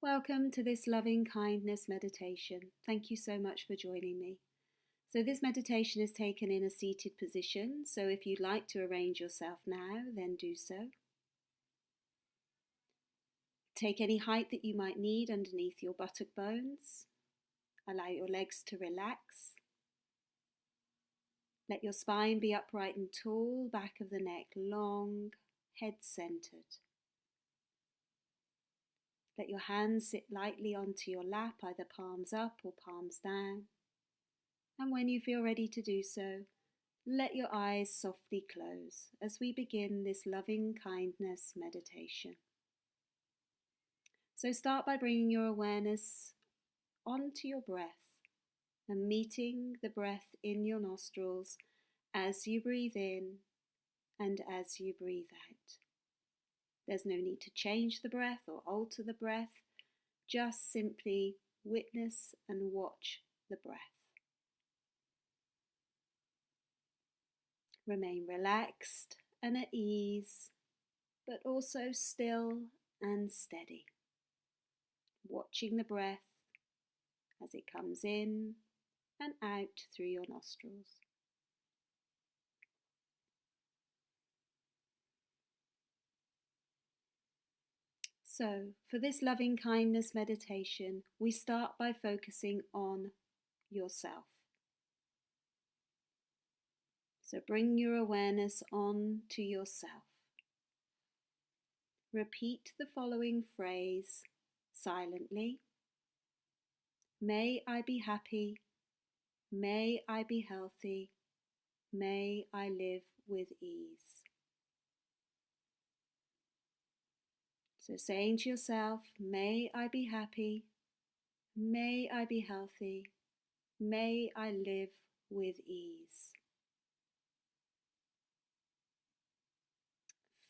Welcome to this loving kindness meditation. Thank you so much for joining me. So this meditation is taken in a seated position, so if you'd like to arrange yourself now, then do so. Take any height that you might need underneath your buttock bones. Allow your legs to relax. Let your spine be upright and tall, back of the neck long, head centered. Let your hands sit lightly onto your lap, either palms up or palms down. And when you feel ready to do so, let your eyes softly close as we begin this loving kindness meditation. So start by bringing your awareness onto your breath and meeting the breath in your nostrils as you breathe in and as you breathe out. There's no need to change the breath or alter the breath, just simply witness and watch the breath. Remain relaxed and at ease, but also still and steady, watching the breath as it comes in and out through your nostrils. So, for this loving kindness meditation, we start by focusing on yourself. So bring your awareness on to yourself. Repeat the following phrase silently. May I be happy. May I be healthy. May I live with ease. So saying to yourself, may I be happy. May I be healthy. May I live with ease.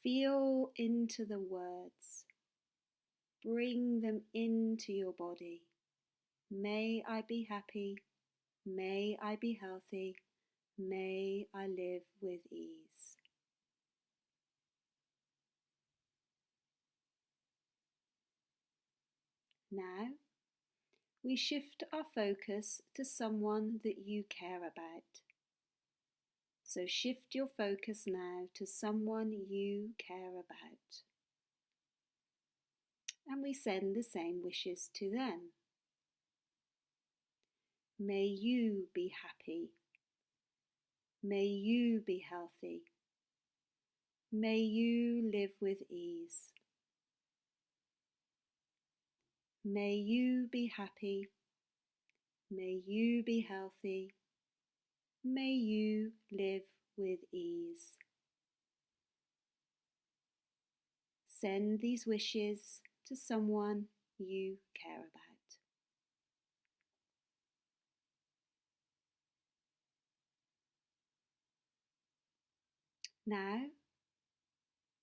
Feel into the words. Bring them into your body. May I be happy. May I be healthy. May I live with ease. Now, we shift our focus to someone that you care about. So shift your focus now to someone you care about. And we send the same wishes to them. May you be happy. May you be healthy. May you live with ease. May you be happy. May you be healthy. May you live with ease. Send these wishes to someone you care about. Now,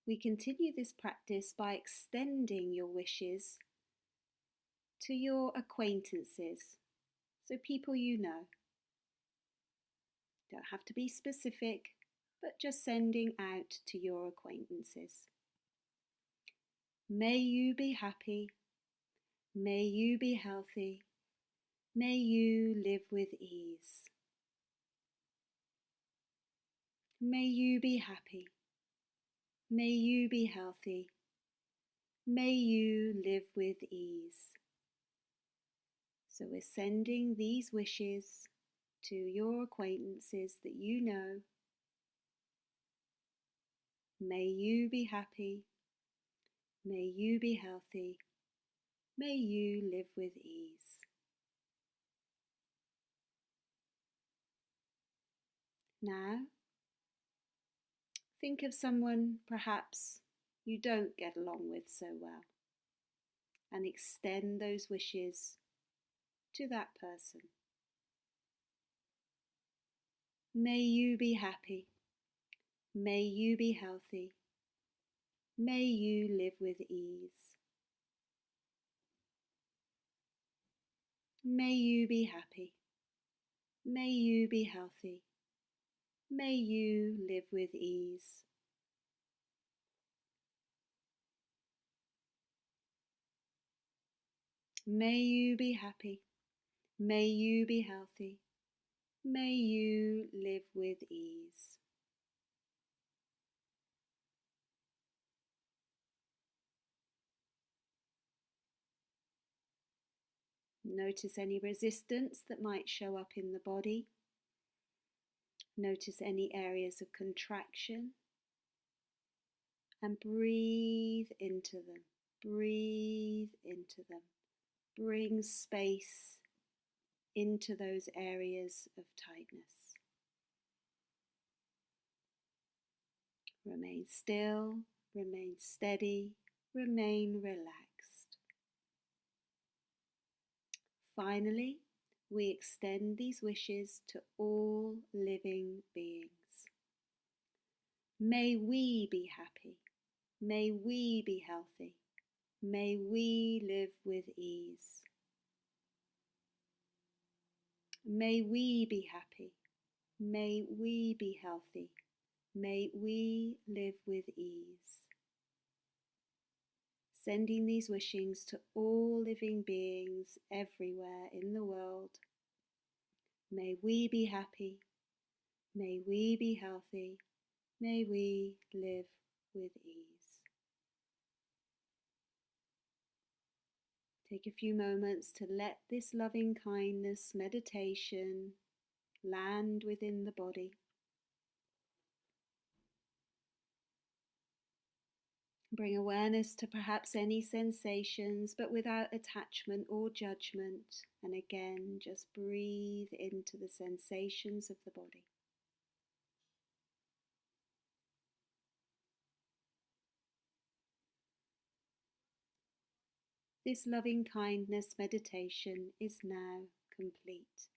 we continue this practice by extending your wishes to your acquaintances, so people you know. Don't have to be specific, but just sending out to your acquaintances. May you be happy. May you be healthy. May you live with ease. May you be happy. May you be healthy. May you live with ease. So we're sending these wishes to your acquaintances that you know. May you be happy. May you be healthy. May you live with ease. Now, think of someone perhaps you don't get along with so well, and extend those wishes to that person. May you be happy. May you be healthy. May you live with ease. May you be happy. May you be healthy. May you live with ease. May you be happy. May you be healthy. May you live with ease. Notice any resistance that might show up in the body. Notice any areas of contraction and breathe into them. Breathe into them. Bring space into those areas of tightness. Remain still, remain steady, remain relaxed. Finally, we extend these wishes to all living beings. May we be happy. May we be healthy. May we live with ease. May we be happy. May we be healthy. May we live with ease. Sending these wishings to all living beings everywhere in the world. May we be happy. May we be healthy. May we live with ease. Take a few moments to let this loving kindness meditation land within the body. Bring awareness to perhaps any sensations, but without attachment or judgment. And again, just breathe into the sensations of the body. This loving kindness meditation is now complete.